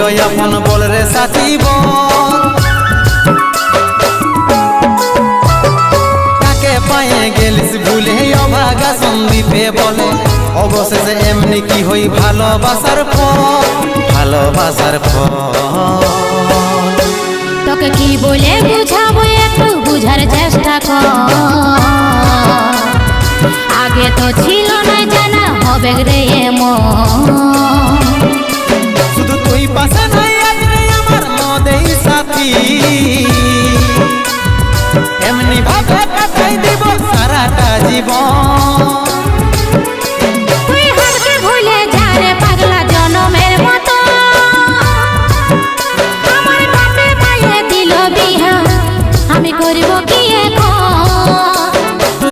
আপন বল রে সাথী বল, কাকে পায়ে গেলিস ভুলে অভাগা সন্দীপে বলে, অবশেষে এমনি কি হই ভালোবাসার ফল, ভালোবাসার ফল। তোকে কি বলে বুঝাবো একটু বুঝার চেষ্টা কর, আগে তো ছিল না জানা হবে রে এমন। শুধু তুই পাশে নাই আজ রে আমার মদেই সাথী, এমনি ভাবে কাটাই দিব সারাটা জীবন।